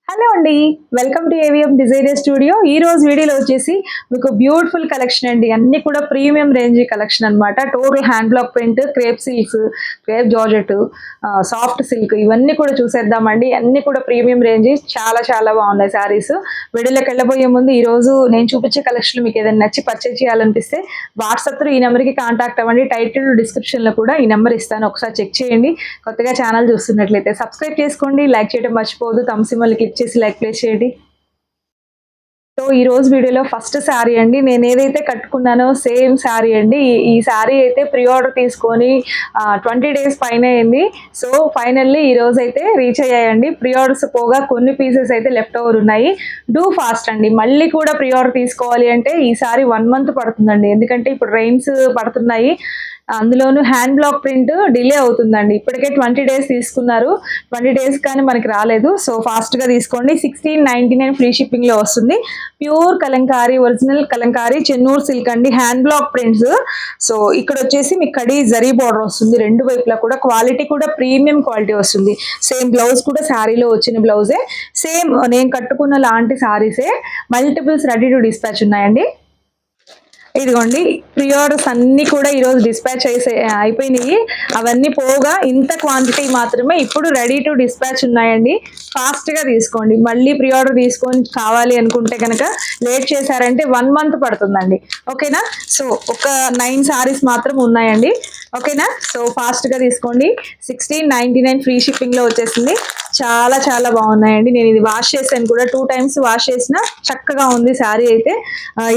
Hello అండి, welcome to AVM designer studio. ఈ రోజు వీడియోలో వచ్చేసి మీకు బ్యూటిఫుల్ కలెక్షన్ అండి. అన్ని కూడా ప్రీమియం రేంజ్ కలెక్షన్ అన్నమాట. Total hand block print, crepe silks, crepe georgette, soft silk ఇవన్నీ కూడా చూసేద్దామండి. అన్ని కూడా ప్రీమియం రేంజ్, చాలా చాలా బాగున్నాయి శారీస్. వీడియోలోకి వెళ్ళబోయే ముందు ఈ రోజు నేను చూపించే కలెక్షన్ మీకు ఏదైనా నచ్చి పర్చేజ్ చేయాలనిపిస్తే వాట్సాప్ త్రూ ఈ నెంబర్కి కాంటాక్ట్ అవ్వండి. టైటిల్ డిస్క్రిప్షన్లో కూడా ఈ నెంబర్ ఇస్తాను, ఒకసారి చెక్ చేయండి. కొత్తగా ఛానల్ చూస్తున్నట్లయితే సబ్స్క్రైబ్ చేసుకోండి, లైక్ చేయడం మర్చిపోవద్దు, తమ్ సింబల్ క్లిక్ చేసి లైక్ ప్లేస్ చేయండి. సో ఈ రోజు వీడియోలో ఫస్ట్ శారీ అండి, నేను ఏదైతే కట్టుకున్నానో సేమ్ శారీ అండి. ఈ శారీ అయితే ప్రీ ఆర్డర్ తీసుకొని 20 days పైన అయింది. సో ఫైనల్లీ ఈ రోజు అయితే రీచ్ అయ్యాయండి. ప్రీ ఆర్డర్స్ పోగా కొన్ని పీసెస్ అయితే లెఫ్ట్ ఓవర్ ఉన్నాయి. డూ ఫాస్ట్ అండి. మళ్ళీ కూడా ప్రీ ఆర్డర్ తీసుకోవాలి అంటే ఈ సారీ 1 month పడుతుందండి, ఎందుకంటే ఇప్పుడు రెయిన్స్ పడుతున్నాయి. అందులోనూ హ్యాండ్ బ్లాక్ ప్రింట్ డిలే అవుతుందండి. ఇప్పటికే 20 days తీసుకున్నారు, 20 days కానీ మనకి రాలేదు. సో ఫాస్ట్గా తీసుకోండి. 1699 ఫ్రీ షిప్పింగ్లో వస్తుంది. Pure Kalamkari, original Kalamkari Chennur silk అండి, హ్యాండ్ బ్లాక్ ప్రింట్స్. సో ఇక్కడ వచ్చేసి మీకు కడి జరీ బార్డర్ వస్తుంది రెండు వైపులా కూడా. క్వాలిటీ కూడా ప్రీమియం క్వాలిటీ వస్తుంది. సేమ్ బ్లౌజ్ కూడా శారీలో వచ్చిన బ్లౌజే, సేమ్ నేను కట్టుకున్న లాంటి శారీసే. మల్టిపుల్స్ రెడీ టు డిస్పాచ్ ఉన్నాయండి. ఇదిగోండి, ప్రీ ఆర్డర్స్ అన్నీ కూడా ఈరోజు డిస్పాచ్ అయిపోయినాయి. అవన్నీ పోగా ఇంత క్వాంటిటీ మాత్రమే ఇప్పుడు రెడీ టు డిస్పాచ్ ఉన్నాయండి. ఫాస్ట్గా తీసుకోండి. మళ్ళీ ప్రీ ఆర్డర్ తీసుకొని కావాలి అనుకుంటే కనుక లేట్ చేశారంటే 1 month పడుతుందండి. ఓకేనా? సో ఒక 9 sarees మాత్రం ఉన్నాయండి. ఓకేనా? సో ఫాస్ట్గా తీసుకోండి. 1699 ఫ్రీ షిప్పింగ్లో వచ్చేసింది. చాలా చాలా బాగున్నాయండి. నేను ఇది వాష్ చేశాను కూడా, 2 times వాష్ చేసిన చక్కగా ఉంది శారీ అయితే.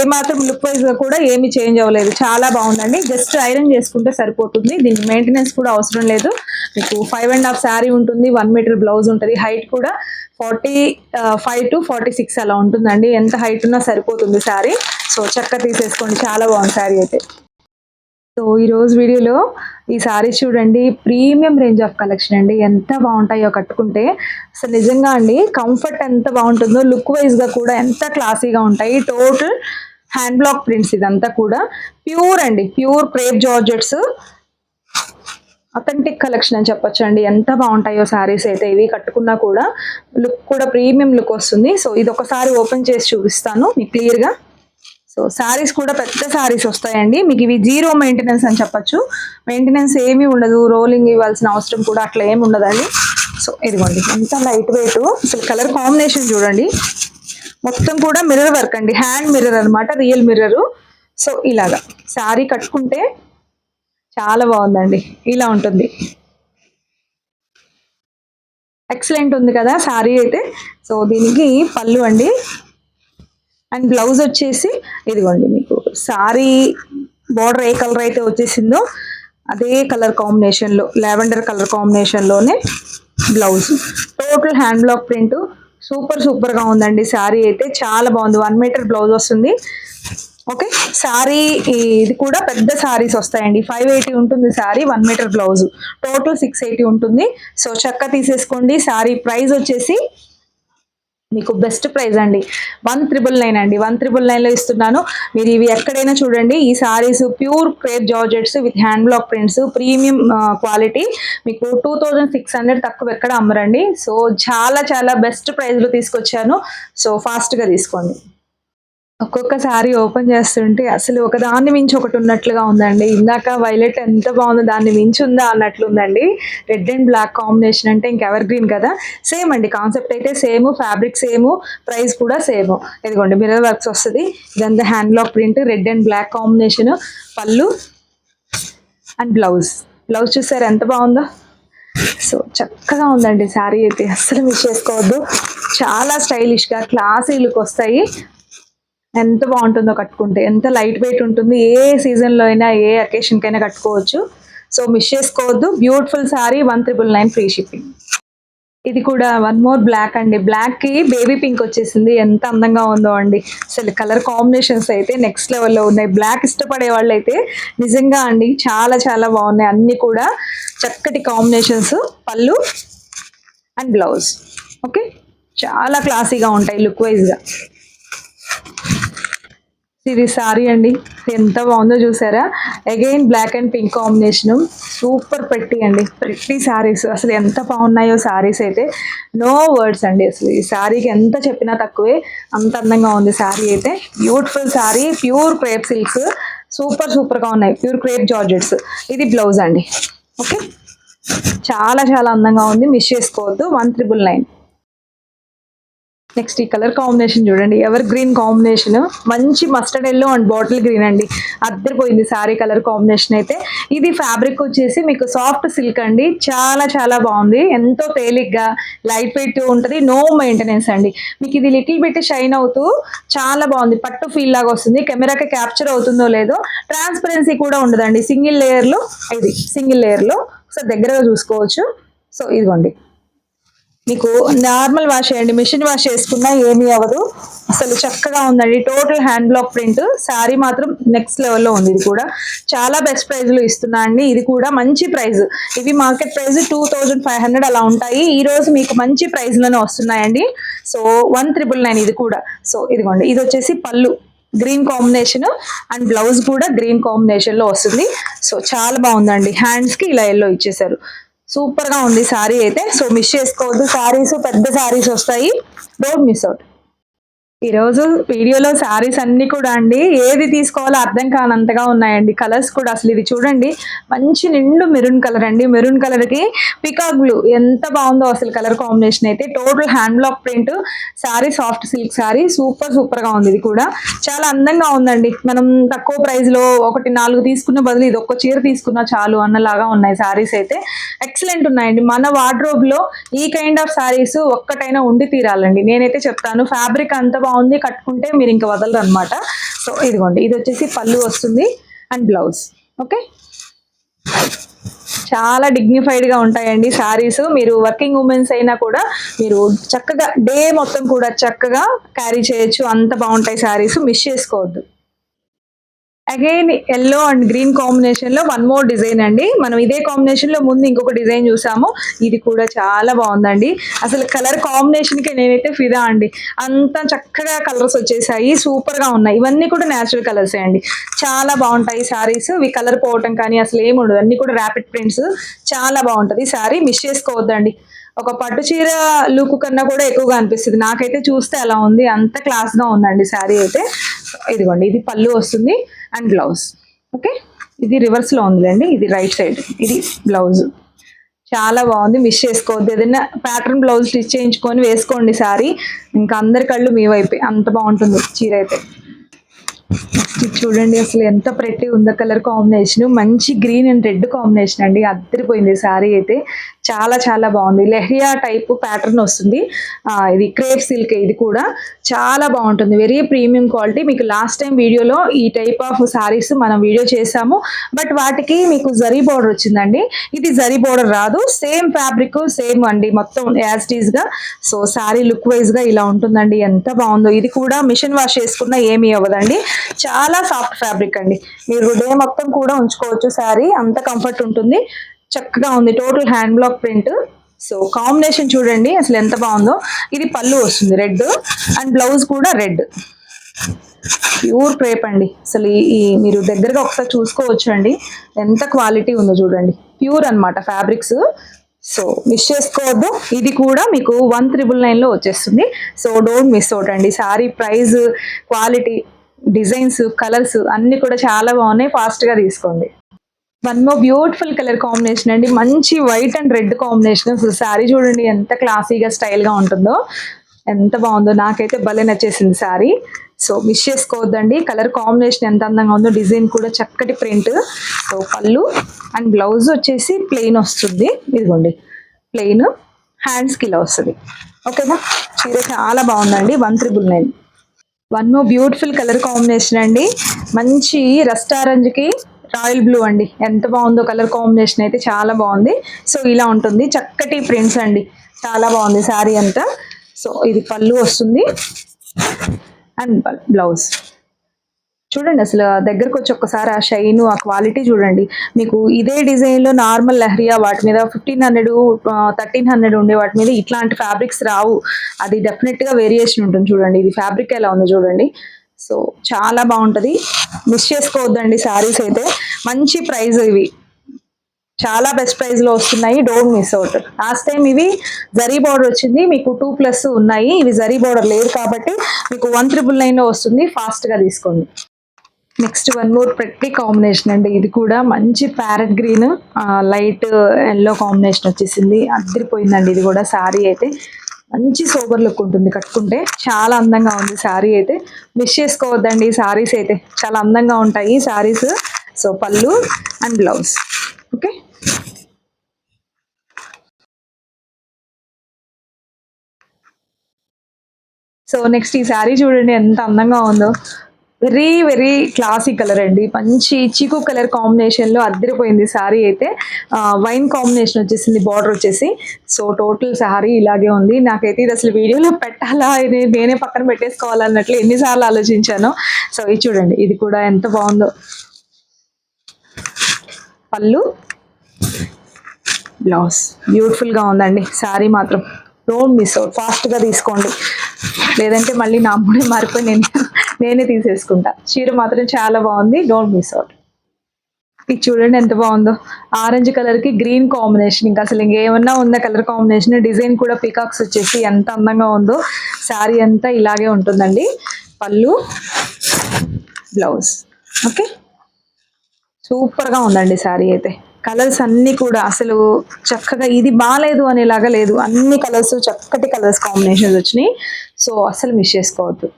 ఏమాత్రం లుక్ వైజ్గా కూడా ఏమి చేంజ్ అవ్వలేదు, చాలా బాగుందండి. జస్ట్ ఐరన్ చేసుకుంటే సరిపోతుంది, దీనికి మెయింటెనెన్స్ కూడా అవసరం లేదు. మీకు 5.5 శారీ ఉంటుంది, 1 meter బ్లౌజ్ ఉంటుంది. హైట్ కూడా 45 to 46 అలా ఉంటుందండి. ఎంత హైట్ ఉన్నా సరిపోతుంది శారీ. సో చక్కగా తీసేసుకోండి, చాలా బాగుంది శారీ అయితే. సో ఈరోజు వీడియోలో ఈ సారీస్ చూడండి, ప్రీమియం రేంజ్ ఆఫ్ కలెక్షన్ అండి. ఎంత బాగుంటాయో కట్టుకుంటే అసలు నిజంగా అండి. కంఫర్ట్ ఎంత బాగుంటుందో, లుక్ వైజ్గా కూడా ఎంత క్లాసీగా ఉంటాయి. టోటల్ హ్యాండ్ బ్లాక్ ప్రింట్స్ ఇదంతా కూడా ప్యూర్ అండి, pure crepe georgettes, authentic collection అని చెప్పొచ్చు అండి. ఎంత బాగుంటాయో శారీస్ అయితే. ఇవి కట్టుకున్నా కూడా లుక్ కూడా ప్రీమియం లుక్ వస్తుంది. సో ఇది ఒకసారి ఓపెన్ చేసి చూపిస్తాను మీకు క్లియర్గా. సో శారీస్ కూడా పెద్ద శారీస్ వస్తాయండి మీకు. ఇవి జీరో మెయింటెనెన్స్ అని చెప్పచ్చు. మెయింటెనెన్స్ ఏమీ ఉండదు, రోలింగ్ ఇవ్వాల్సిన అవసరం కూడా అట్లా ఏమి ఉండదండి. సో ఇదిగోండి, ఎంత లైట్ వెయిట్. అసలు కలర్ కాంబినేషన్ చూడండి, మొత్తం కూడా మిర్రర్ వర్క్ అండి, హ్యాండ్ మిర్రర్ అనమాట, రియల్ మిర్రరు. సో ఇలాగా శారీ కట్టుకుంటే చాలా బాగుందండి. ఇలా ఉంటుంది, ఎక్సలెంట్ ఉంది కదా శారీ అయితే. సో దీనికి పళ్ళు అండి, అండ్ బ్లౌజ్ వచ్చేసి ఇదిగోండి, మీకు సారీ బార్డర్ ఏ కలర్ అయితే వచ్చేసిందో అదే కలర్ కాంబినేషన్లో, లావెండర్ కలర్ కాంబినేషన్లోనే blouse. Total hand block print super సూపర్గా ఉందండి. శారీ అయితే చాలా బాగుంది. 1 meter బ్లౌజ్ వస్తుంది. ఓకే, శారీ ఇది కూడా పెద్ద శారీస్ వస్తాయండి. 580 ఉంటుంది శారీ, 1 meter బ్లౌజ్, టోటల్ 680 ఉంటుంది. సో చక్క తీసేసుకోండి. శారీ ప్రైస్ వచ్చేసి మీకు బెస్ట్ ప్రైస్ అండి, 1,999 అండి. 1,999లో ఇస్తున్నాను. మీరు ఇవి ఎక్కడైనా చూడండి. ఈ saris pure crepe georgettes with hand block prints, premium quality. మీకు 2600 తక్కువ ఎక్కడ అమ్మరండి. సో చాలా చాలా బెస్ట్ ప్రైస్లో తీసుకొచ్చాను. సో ఫాస్ట్గా తీసుకోండి. ఒక్కొక్క సారీ ఓపెన్ చేస్తుంటే అసలు ఒకదాన్ని మించి ఒకటి ఉన్నట్లుగా ఉందండి. ఇందాక వైలెట్ ఎంత బాగుందో, దాన్ని మించి ఉందా అన్నట్లుందండి. రెడ్ అండ్ బ్లాక్ కాంబినేషన్ అంటే ఇంక ఎవర్ గ్రీన్ కదా. సేమ్ అండి, కాన్సెప్ట్ అయితే సేమ్, ఫ్యాబ్రిక్ సేమ్, ప్రైస్ కూడా సేమ్. ఇదిగోండి మిర్రర్ వర్క్స్ వస్తుంది. ఇదంతా hand block print, red and black combination, పళ్ళు అండ్ బ్లౌజ్. బ్లౌజ్ చూసారు ఎంత బాగుందో. సో చక్కగా ఉందండి శారీ అయితే, అస్సలు మిస్ చేసుకోవద్దు. చాలా స్టైలిష్గా క్లాసీ లుక్ వస్తాయి. ఎంత బాగుంటుందో కట్టుకుంటే, ఎంత లైట్ వెయిట్ ఉంటుంది. ఏ సీజన్లో అయినా, ఏ అకేషన్కైనా కట్టుకోవచ్చు. సో మిస్ చేసుకోవద్దు. Beautiful sari, 1,999 free shipping. ఇది కూడా 1 more బ్లాక్ అండి. బ్లాక్కి బేబీ పింక్ వచ్చేసింది. ఎంత అందంగా ఉందో అండి. అసలు కలర్ కాంబినేషన్స్ అయితే నెక్స్ట్ లెవెల్లో ఉన్నాయి. బ్లాక్ ఇష్టపడే వాళ్ళు అయితే నిజంగా అండి చాలా చాలా బాగున్నాయి. అన్నీ కూడా చక్కటి కాంబినేషన్స్, పళ్ళు అండ్ బ్లౌజ్. ఓకే, చాలా క్లాసీగా ఉంటాయి లుక్ వైజ్గా. ఇది సారీ అండి, ఎంత బాగుందో చూసారా. Again black and pink combination, super పెట్టి అండి, ప్రెట్టి శారీస్ అసలు ఎంత బాగున్నాయో శారీస్ అయితే నో వర్డ్స్ అండి. అసలు ఈ శారీకి ఎంత చెప్పినా తక్కువే, అంత అందంగా ఉంది శారీ అయితే. Beautiful sari, pure crepe silks, super సూపర్గా ఉన్నాయి, ప్యూర్ క్రేప్ జార్జెట్స్. ఇది బ్లౌజ్ అండి. ఓకే, చాలా చాలా అందంగా ఉంది, మిస్ చేసుకోవద్దు. 1399. నెక్స్ట్ ఈ కలర్ కాంబినేషన్ చూడండి, ఎవర్ గ్రీన్ కాంబినేషన్, మంచి mustard yellow and bottle green అండి. అద్దరిపోయింది శారీ కలర్ కాంబినేషన్ అయితే. ఇది ఫ్యాబ్రిక్ వచ్చేసి మీకు సాఫ్ట్ సిల్క్ అండి, చాలా చాలా బాగుంది, ఎంతో తేలిగ్గా లైట్ వెయిట్ ఉంటుంది, నో మెయింటెనెన్స్ అండి. మీకు ఇది లిటిల్ బిట్ షైన్ అవుతూ చాలా బాగుంది, పట్టు ఫీల్ లాగా వస్తుంది. కెమెరాకి క్యాప్చర్ అవుతుందో లేదో, ట్రాన్స్పరెన్సీ కూడా ఉండదండి. సింగిల్ లేయర్లో, ఇది సింగిల్ లేయర్లో సో దగ్గరగా చూసుకోవచ్చు. సో ఇదిగోండి, మీకు నార్మల్ వాష్ చేయండి, మిషన్ వాష్ చేసుకున్నా ఏమీ అవ్వదు, అసలు చక్కగా ఉందండి. Total hand block print sari మాత్రం నెక్స్ట్ లెవెల్లో ఉంది. ఇది కూడా చాలా బెస్ట్ ప్రైస్లో ఇస్తున్నా అండి. ఇది కూడా మంచి ప్రైస్, ఇవి మార్కెట్ ప్రైస్ 2500 అలా ఉంటాయి, ఈ రోజు మీకు మంచి ప్రైస్లోనే వస్తున్నాయండి. సో 1399 ఇది కూడా. సో ఇదిగోండి, ఇది వచ్చేసి పళ్ళు గ్రీన్ కాంబినేషన్ అండ్ బ్లౌజ్ కూడా గ్రీన్ కాంబినేషన్ లో వస్తుంది. సో చాలా బాగుందండి, హ్యాండ్స్ కి ఇలా ఎల్లో ఇచ్చేసారు, సూపర్ గా ఉంది శారీ అయితే. సో మిస్ చేసుకోవద్దు, శారీస్ పెద్ద శారీస్ వస్తాయి, డోంట్ మిస్ అవుట్. ఈరోజు వీడియోలో శారీస్ అన్ని కూడా అండి, ఏది తీసుకోవాలో అర్థం కానంతగా ఉన్నాయండి. కలర్స్ కూడా అసలు ఇది చూడండి, మంచి నిండు మెరూన్ కలర్ అండి, మెరూన్ కలర్ కి పికాక్ బ్లూ, ఎంత బాగుందో అసలు కలర్ కాంబినేషన్ అయితే. Total hand block print sari, soft silk sari, super super గా ఉంది. ఇది కూడా చాలా అందంగా ఉందండి. మనం తక్కువ ప్రైస్ లో 1-4 తీసుకున్న బదులు ఇది ఒక్క చీర తీసుకున్నా చాలు అన్నలాగా ఉన్నాయి శారీస్ అయితే. ఎక్సలెంట్ ఉన్నాయండి. మన వార్డ్రోబ్ లో ఈ కైండ్ ఆఫ్ శారీస్ ఒక్కటైనా ఉండి తీరాలండి, నేనైతే చెప్తాను. ఫ్యాబ్రిక్ అంత బాగుంది, కట్టుకుంటే మీరు ఇంకా వదలరు అనమాట. సో ఇదిగోండి, ఇది వచ్చేసి పళ్ళు వస్తుంది అండ్ బ్లౌజ్. ఓకే, చాలా డిగ్నిఫైడ్ గా ఉంటాయండి శారీస్. మీరు వర్కింగ్ ఉమెన్స్ అయినా కూడా మీరు చక్కగా డే మొత్తం కూడా చక్కగా క్యారీ చేయొచ్చు, అంత బాగుంటాయి శారీస్, మిస్ చేసుకోవద్దు. Again yellow and green combination లో వన్ మోర్ డిజైన్ అండి. మనం ఇదే కాంబినేషన్ లో ముందు ఇంకొక డిజైన్ చూసాము, ఇది కూడా చాలా బాగుందండి. అసలు కలర్ కాంబినేషన్ కి నేనైతే ఫిదా అండి, అంత చక్కగా కలర్స్ వచ్చేసాయి, సూపర్ గా ఉన్నాయి. ఇవన్నీ కూడా న్యాచురల్ కలర్స్ అండి, చాలా బాగుంటాయి శారీస్. ఇవి కలర్ పోవటం కానీ అసలు ఏమి ఉండదు, అన్ని కూడా ర్యాపిడ్ ప్రింట్స్, చాలా బాగుంటది శారీ, మిస్ చేసుకోవద్దండి. ఒక పట్టు చీర లుక్ కన్నా కూడా ఎక్కువగా అనిపిస్తుంది, నాకైతే చూస్తే అలా ఉంది, అంత క్లాస్ గా ఉందండి శారీ అయితే. ఇదిగోండి, ఇది పళ్ళు వస్తుంది అండ్ బ్లౌజ్. ఓకే, ఇది రివర్స్ లో ఉందిలేండి, ఇది రైట్ సైడ్, ఇది బ్లౌజ్. చాలా బాగుంది, మిస్ చేసుకోవద్దు. ఏదైనా ప్యాటర్న్ బ్లౌజ్ స్టిచ్ చేయించుకొని వేసుకోండి శారీ, ఇంకా అందరి కళ్ళు మీ వైపే, అంత బాగుంటుంది చీర అయితే. చూడండి అసలు ఎంత ప్రెట్టి ఉందో కలర్ కాంబినేషన్, మంచి గ్రీన్ అండ్ రెడ్ కాంబినేషన్ అండి, అద్దరిపోయింది శారీ అయితే. చాలా చాలా బాగుంది, లెహరియా టైప్ ప్యాటర్న్ వస్తుంది. ఇది క్రేప్ సిల్క్, ఇది కూడా చాలా బాగుంటుంది, వెరీ ప్రీమియం క్వాలిటీ. మీకు లాస్ట్ టైం వీడియోలో ఈ టైప్ ఆఫ్ శారీస్ మనం వీడియో చేసాము, బట్ వాటికి మీకు జరీ బోర్డర్ వచ్చిందండి. ఇది జరీ బోర్డర్ రాదు, సేమ్ ఫ్యాబ్రిక్ సేమ్ అండి, మొత్తం యాజ్ ఇట్ ఈజ్ గా. సో శారీ లుక్ వైజ్ గా ఇలా ఉంటుందండి, ఎంత బాగుందో. ఇది కూడా మిషన్ వాష్ చేసుకున్నా ఏమీ అవ్వదండి, చాలా సాఫ్ట్ ఫ్యాబ్రిక్ అండి, మీరు డే మొత్తం కూడా ఉంచుకోవచ్చు శారీ, అంత కంఫర్ట్ ఉంటుంది, చక్కగా ఉంది. Total hand block print. So combination చూడండి అసలు ఎంత బాగుందో. ఇది పళ్ళు వస్తుంది రెడ్ అండ్ బ్లౌజ్ కూడా రెడ్, ప్యూర్ క్రేప్ అండి. అసలు ఈ మీరు దగ్గరగా ఒకసారి చూసుకోవచ్చు అండి, ఎంత క్వాలిటీ ఉందో చూడండి, ప్యూర్ అన్నమాట ఫ్యాబ్రిక్స్. సో మిస్ చేసుకోవద్దు, ఇది కూడా మీకు 1399 లో వచ్చేస్తుంది. సో డోంట్ మిస్ అవుట్ అండి. Sorry price, quality, designs, colours అన్ని కూడా చాలా బాగున్నాయి, ఫాస్ట్ గా తీసుకోండి. One more beautiful colour combination అండి, మంచి వైట్ అండ్ రెడ్ కాంబినేషన్. అసలు శారీ చూడండి ఎంత క్లాసీగా స్టైల్ గా ఉంటుందో, ఎంత బాగుందో, నాకైతే భలే నచ్చేసింది శారీ. సో మిస్ చేసుకోవద్దండి, కలర్ కాంబినేషన్ ఎంత అందంగా ఉందో, డిజైన్ కూడా చక్కటి print. So pallu and blouse వచ్చేసి ప్లెయిన్ వస్తుంది, ఇదిగోండి ప్లెయిన్, హ్యాండ్స్కి ఇలా వస్తుంది. ఓకేనా, చీర చాలా బాగుందండి. 1399. One more beautiful colour combination అండి, మంచి రస్ట్ ఆరెంజ్ కి రాయల్ బ్లూ అండి, ఎంత బాగుందో కలర్ కాంబినేషన్ అయితే, చాలా బాగుంది. సో ఇలా ఉంటుంది, చక్కటి ప్రింట్స్ అండి, చాలా బాగుంది శారీ అంతా. సో ఇది పళ్ళు వస్తుంది అండ్ బ్లౌజ్. చూడండి అసలు దగ్గరకు వచ్చి ఒక్కసారి ఆ షైన్, ఆ క్వాలిటీ చూడండి. మీకు ఇదే డిజైన్ లో నార్మల్ లెహరియా వాటి మీద 1500, 1300 ఉండే వాటి మీద ఇట్లాంటి ఫ్యాబ్రిక్స్ రావు, అది డెఫినెట్ గా వేరియేషన్ ఉంటుంది. చూడండి ఇది ఫ్యాబ్రిక్ ఎలా ఉందో చూడండి, సో చాలా బాగుంటది, మిస్ చేసుకోవద్దండి శారీస్ అయితే. మంచి ప్రైస్ ఇవి, చాలా బెస్ట్ ప్రైస్ లో వస్తున్నాయి, don't miss out. Last time ఇవి జరీ బార్డర్ వచ్చింది, మీకు 2+ ఉన్నాయి. ఇవి జరీ బార్డర్ లేదు కాబట్టి మీకు 1,999 లో వస్తుంది. ఫాస్ట్ గా తీసుకోండి. నెక్స్ట్ వన్ మోర్ ప్రతి కాంబినేషన్ అండి. ఇది కూడా మంచి parrot green light yellow combination వచ్చేసింది, అదిరిపోయిందండి. ఇది కూడా శారీ అయితే మంచి సోబర్ లుక్ ఉంటుంది, కట్టుకుంటే చాలా అందంగా ఉంది శారీ అయితే. మిస్ చేసుకోవద్దండి, శారీస్ అయితే చాలా అందంగా ఉంటాయి saris. So pallu and blouse. Okay, so next ఈ శారీ చూడండి ఎంత అందంగా ఉందో. వెరీ వెరీ క్లాసీ కలర్ అండి, మంచి చీకు కలర్ కాంబినేషన్ లో అద్దరిపోయింది శారీ అయితే. వైన్ కాంబినేషన్ వచ్చేసింది బార్డర్ వచ్చేసి. సో టోటల్ శారీ ఇలాగే ఉంది. నాకైతే ఇది అసలు వీడియోలో పెట్టాలా, ఇది నేనే పక్కన పెట్టేసుకోవాలన్నట్లు ఎన్నిసార్లు ఆలోచించాను. సో ఇది చూడండి, ఇది కూడా ఎంత బాగుందో. పళ్ళు బ్లౌజ్ బ్యూటిఫుల్ గా ఉందండి శారీ మాత్రం. డోంట్ మిస్ అవుట్, ఫాస్ట్ గా తీసుకోండి, లేదంటే మళ్ళీ నా అమ్ముడే మారిపోయి నేనే తీసేసుకుంటా. చీర మాత్రం చాలా బాగుంది, డోంట్ మిస్ అవుట్. ఇది చూడండి ఎంత బాగుందో, ఆరెంజ్ కలర్ కి గ్రీన్ కాంబినేషన్. ఇంకా అసలు ఇంకేమన్నా ఉందా కలర్ కాంబినేషన్. డిజైన్ కూడా పీకాక్స్ వచ్చేసి ఎంత అందంగా ఉందో. శారీ అంతా ఇలాగే ఉంటుందండి. పళ్ళు బ్లౌజ్. ఓకే, సూపర్ గా ఉందండి శారీ అయితే. కలర్స్ అన్ని కూడా అసలు చక్కగా, ఇది బాగాలేదు అనేలాగా లేదు, అన్ని కలర్స్ చక్కటి కలర్స్ కాంబినేషన్స్ వచ్చినాయి. సో అసలు మిస్ చేసుకోవద్దు.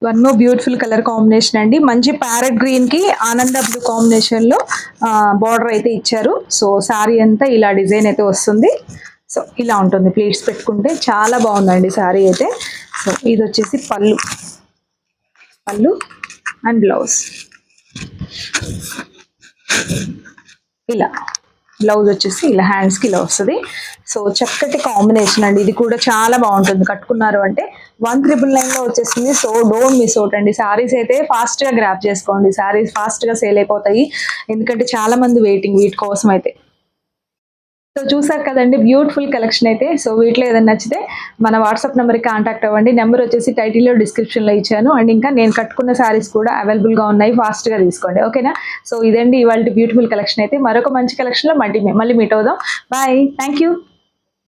One more beautiful colour combination అండి, మంచి ప్యారెట్ గ్రీన్ కి ఆనంద బ్లూ కాంబినేషన్ లో బార్డర్ అయితే ఇచ్చారు. సో శారీ అంతా ఇలా డిజైన్ అయితే వస్తుంది. సో ఇలా ఉంటుంది, ప్లీట్స్ పెట్టుకుంటే చాలా బాగుందండి శారీ అయితే. సో ఇది వచ్చేసి పళ్ళు, పళ్ళు అండ్ బ్లౌజ్. ఇలా బ్లౌజ్ వచ్చేసి ఇలా హ్యాండ్స్ కి ఇలా వస్తుంది. సో చక్కటి కాంబినేషన్ అండి, ఇది కూడా చాలా బాగుంటుంది కట్టుకున్నారు అంటే. 1,999 లో వచ్చేసింది. సో డోంట్ మిస్ అవుట్ అండి. శారీస్ అయితే ఫాస్ట్ గా గ్రాప్ చేసుకోండి, శారీస్ ఫాస్ట్ గా సేల్ అయిపోతాయి, ఎందుకంటే చాలా మంది వెయిటింగ్ వీటి కోసం అయితే. సో చూసారు కదండి బ్యూటిఫుల్ కలెక్షన్ అయితే. సో వీటిలో ఏదైనా నచ్చితే మన వాట్సాప్ నెంబర్కి కాంటాక్ట్ అవ్వండి. నెంబర్ వచ్చేసి టైటిల్లో డిస్క్రిప్షన్లో ఇచ్చాను. అండ్ ఇంకా నేను కట్టుకున్న శారీస్ కూడా అవైలబుల్గా ఉన్నాయి, ఫాస్ట్గా తీసుకోండి. ఓకేనా, సో ఇదండి ఇవాళ బ్యూటిఫుల్ కలెక్షన్ అయితే. మరొక మంచి కలెక్షన్లో మళ్ళీ మీట్ అవుదాం. Bye, thank you.